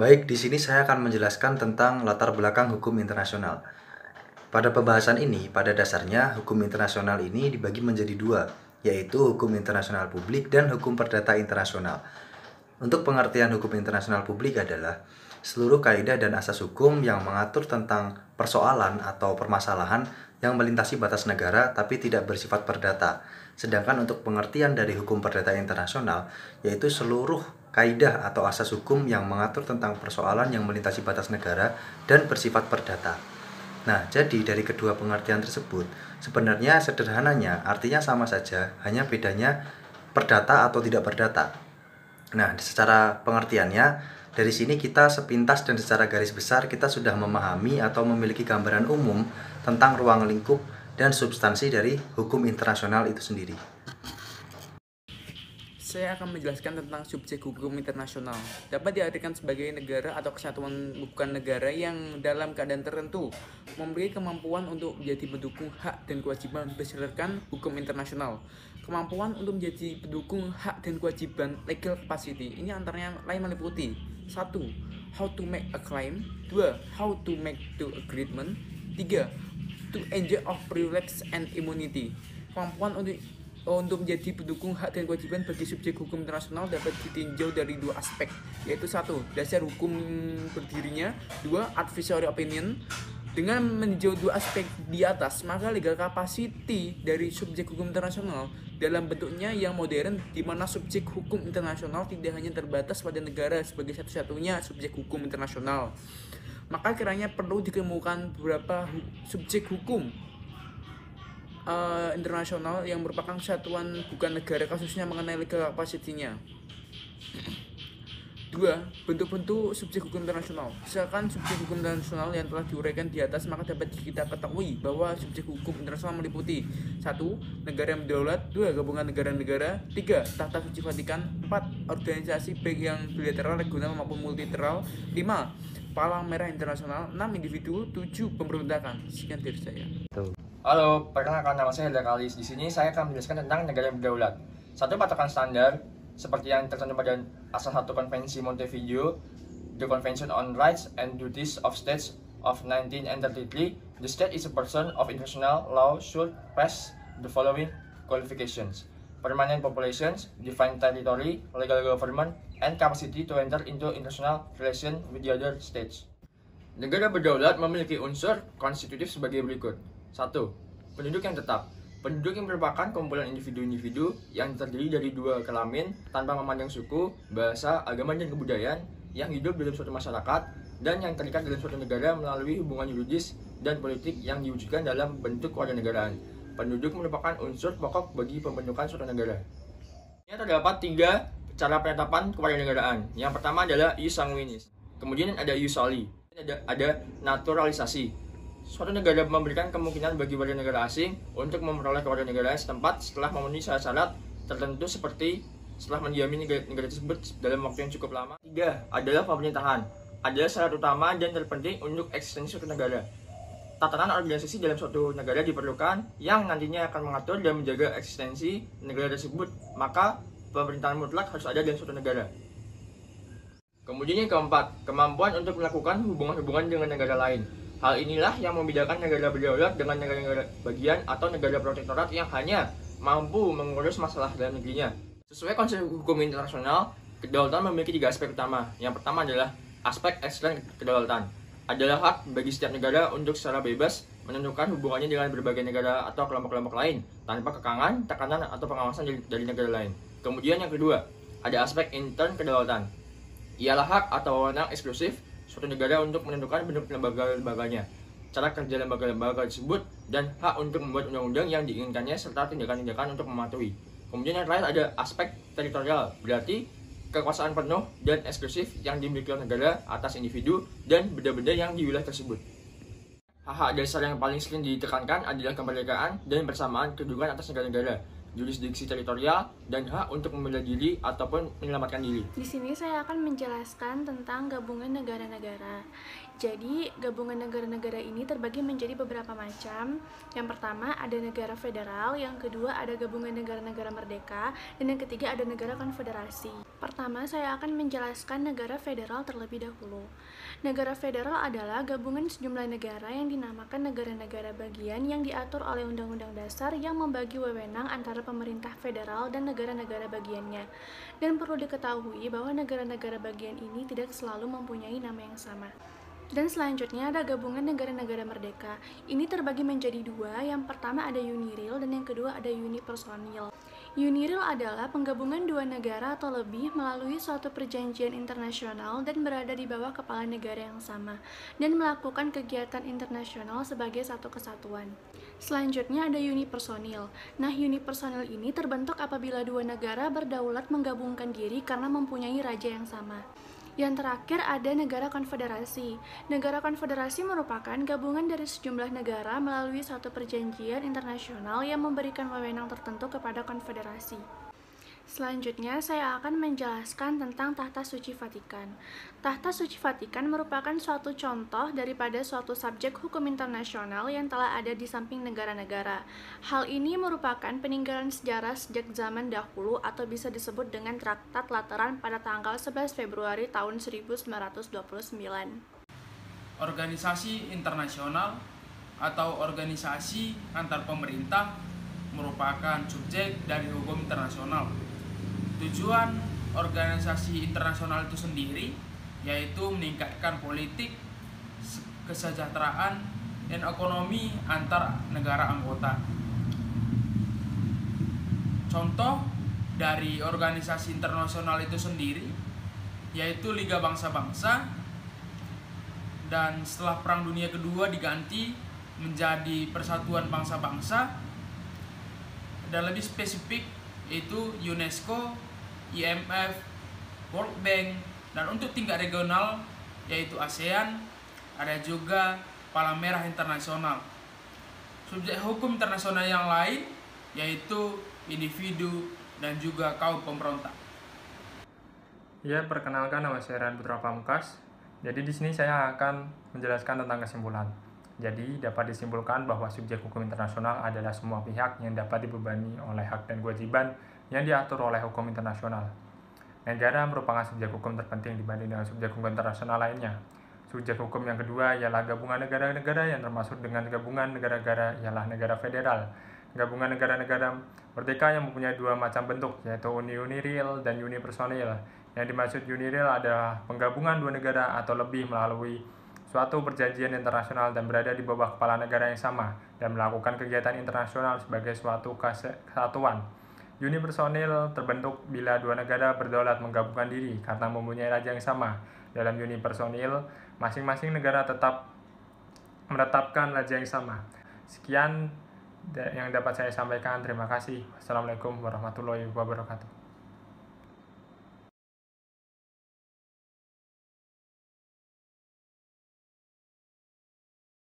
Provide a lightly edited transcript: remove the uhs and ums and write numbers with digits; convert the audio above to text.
Baik, di sini saya akan menjelaskan tentang latar belakang hukum internasional. Pada pembahasan ini, pada dasarnya hukum internasional ini dibagi menjadi dua, yaitu hukum internasional publik dan hukum perdata internasional. Untuk pengertian hukum internasional publik adalah seluruh kaidah dan asas hukum yang mengatur tentang persoalan atau permasalahan yang melintasi batas negara tapi tidak bersifat perdata. Sedangkan untuk pengertian dari hukum perdata internasional, yaitu seluruh kaidah atau asas hukum yang mengatur tentang persoalan yang melintasi batas negara dan bersifat perdata. Nah, jadi dari kedua pengertian tersebut, sebenarnya sederhananya artinya sama saja, hanya bedanya perdata atau tidak perdata. Nah, secara pengertiannya, dari sini kita sepintas dan secara garis besar kita sudah memahami atau memiliki gambaran umum tentang ruang lingkup dan substansi dari hukum internasional itu sendiri. Saya akan menjelaskan tentang subjek hukum internasional. Dapat diartikan sebagai negara atau kesatuan bukan negara yang dalam keadaan tertentu memiliki kemampuan untuk menjadi pendukung hak dan kewajiban berdasarkan hukum internasional. Kemampuan untuk menjadi pendukung hak dan kewajiban legal capacity ini antaranya lain meliputi 1. How to make a claim. 2. How to make the agreement. 3. To enjoy of privilege and immunity. Kemampuan untuk menjadi pendukung hak dan kewajiban bagi subjek hukum internasional dapat ditinjau dari dua aspek, yaitu 1. Dasar hukum berdirinya. 2. Advisory opinion. Dengan meninjau dua aspek di atas, maka legal capacity dari subjek hukum internasional dalam bentuknya yang modern, di mana subjek hukum internasional tidak hanya terbatas pada negara sebagai satu-satunya subjek hukum internasional. Maka kiranya perlu dikemukakan beberapa subjek hukum internasional yang merupakan kesatuan bukan negara, kasusnya mengenai legal capacity-nya. 2. Bentuk-bentuk subjek hukum internasional. Misalkan subjek hukum internasional yang telah diuraikan di atas, maka dapat kita ketahui bahwa subjek hukum internasional meliputi 1. Negara yang berdaulat. 2. Gabungan negara-negara. 3. Tahta Suci Vatikan. 4. Organisasi baik yang bilateral, regional maupun multilateral. 5. Palang Merah Internasional. 6. Individu. 7. Pemberontakan. Sekian dari saya. Halo, perkenalkan nama saya Hendra Kalis. Di sini saya akan menjelaskan tentang negara yang berdaulat. Satu patokan standar seperti yang tercantum pada asal 1 Konvensi Montevideo, The Convention on Rights and Duties of States of 1933, the state is a person of international law should pass the following qualifications: permanent populations, defined territory, legal government, and capacity to enter into international relation with the other states. Negara berdaulat memiliki unsur konstitutif sebagai berikut. 1. Penduduk yang tetap. Penduduk yang merupakan kumpulan individu-individu yang terdiri dari dua kelamin tanpa memandang suku, bahasa, agama, dan kebudayaan yang hidup dalam suatu masyarakat dan yang terikat dalam suatu negara melalui hubungan yuridis dan politik yang diwujudkan dalam bentuk kewarganegaraan. Penduduk merupakan unsur pokok bagi pembentukan suatu negara. Ini terdapat 3 cara penetapan kewarganegaraan. Yang pertama adalah ius sanguinis. Kemudian ada ius soli. Ada naturalisasi. Suatu negara memberikan kemungkinan bagi warga negara asing untuk memperoleh kewarganegaraan setempat setelah memenuhi syarat-syarat tertentu seperti setelah mendiami negara tersebut dalam waktu yang cukup lama. 3. Adalah pemerintahan. Adalah syarat utama dan terpenting untuk eksistensi suatu negara. Tatanan organisasi dalam suatu negara diperlukan yang nantinya akan mengatur dan menjaga eksistensi negara tersebut. Maka pemerintahan mutlak harus ada dalam suatu negara. Kemudian yang keempat, kemampuan untuk melakukan hubungan-hubungan dengan negara lain. Hal inilah yang membedakan negara berdaulat dengan negara-negara bagian atau negara protektorat yang hanya mampu mengurus masalah dalam negerinya. Sesuai konsep hukum internasional, kedaulatan memiliki 3 aspek utama. Yang pertama adalah aspek ekstern kedaulatan. Adalah hak bagi setiap negara untuk secara bebas menentukan hubungannya dengan berbagai negara atau kelompok-kelompok lain tanpa kekangan, tekanan, atau pengawasan dari negara lain. Kemudian yang kedua, ada aspek intern kedaulatan. Ialah hak atau wewenang eksklusif suatu negara untuk menentukan bentuk lembaga-lembaganya, cara kerja lembaga-lembaga tersebut, dan hak untuk membuat undang-undang yang diinginkannya serta tindakan-tindakan untuk mematuhi. Kemudian yang terakhir ada aspek teritorial, berarti kekuasaan penuh dan eksklusif yang dimiliki oleh negara atas individu dan benda-benda yang di wilayah tersebut. Hak-hak dasar yang paling sering ditekankan adalah kemerdekaan dan bersamaan kedudukan atas negara-negara, jurisdiksi teritorial, dan hak untuk membela diri ataupun menyelamatkan diri. Di sini saya akan menjelaskan tentang gabungan negara-negara. Jadi, gabungan negara-negara ini terbagi menjadi beberapa macam. Yang pertama ada negara federal, yang kedua ada gabungan negara-negara merdeka, dan yang ketiga ada negara konfederasi. Pertama, saya akan menjelaskan negara federal terlebih dahulu. Negara federal adalah gabungan sejumlah negara yang dinamakan negara-negara bagian yang diatur oleh Undang-Undang Dasar yang membagi wewenang antara pemerintah federal dan negara-negara bagiannya. Dan perlu diketahui bahwa negara-negara bagian ini tidak selalu mempunyai nama yang sama. Dan selanjutnya ada gabungan negara-negara merdeka. Ini terbagi menjadi dua, yang pertama ada UNIRIL dan yang kedua ada unipersonil. UNIRIL adalah penggabungan dua negara atau lebih melalui suatu perjanjian internasional dan berada di bawah kepala negara yang sama, dan melakukan kegiatan internasional sebagai satu kesatuan. Selanjutnya ada unipersonil. Nah, unipersonil ini terbentuk apabila dua negara berdaulat menggabungkan diri karena mempunyai raja yang sama. Yang terakhir ada negara konfederasi. Negara konfederasi merupakan gabungan dari sejumlah negara melalui suatu perjanjian internasional yang memberikan wewenang tertentu kepada konfederasi. Selanjutnya, saya akan menjelaskan tentang Tahta Suci Vatikan. Tahta Suci Vatikan merupakan suatu contoh daripada suatu subjek hukum internasional yang telah ada di samping negara-negara. Hal ini merupakan peninggalan sejarah sejak zaman dahulu atau bisa disebut dengan Traktat Lateran pada tanggal 11 Februari tahun 1929. Organisasi internasional atau organisasi antar pemerintah merupakan subjek dari hukum internasional. Tujuan organisasi internasional itu sendiri yaitu meningkatkan politik, kesejahteraan, dan ekonomi antar negara anggota. Contoh dari organisasi internasional itu sendiri yaitu Liga Bangsa-Bangsa, dan setelah Perang Dunia Kedua diganti menjadi Persatuan Bangsa-Bangsa, dan lebih spesifik yaitu UNESCO, IMF, World Bank, dan untuk tingkat regional yaitu ASEAN, ada juga Palang Merah Internasional. Subjek hukum internasional yang lain yaitu individu dan juga kaum pemberontak. Ya, perkenalkan, nama saya Ryan Putra Pamungkas. Jadi di sini saya akan menjelaskan tentang kesimpulan. Jadi dapat disimpulkan bahwa subjek hukum internasional adalah semua pihak yang dapat dibebani oleh hak dan kewajiban yang diatur oleh hukum internasional. Negara merupakan subjek hukum terpenting dibanding dengan subjek hukum internasional lainnya. Subjek hukum yang kedua ialah gabungan negara-negara yang termasuk dengan gabungan negara-negara ialah negara federal. Gabungan negara-negara merdeka yang mempunyai dua macam bentuk, yaitu UNIRIL dan unipersonil. Yang dimaksud UNIRIL adalah penggabungan dua negara atau lebih melalui suatu perjanjian internasional dan berada di bawah kepala negara yang sama dan melakukan kegiatan internasional sebagai suatu kesatuan. Unipersonil terbentuk bila dua negara berdaulat menggabungkan diri karena mempunyai raja yang sama. Dalam unipersonil, masing-masing negara tetap menetapkan raja yang sama. Sekian yang dapat saya sampaikan. Terima kasih. Wassalamualaikum warahmatullahi wabarakatuh.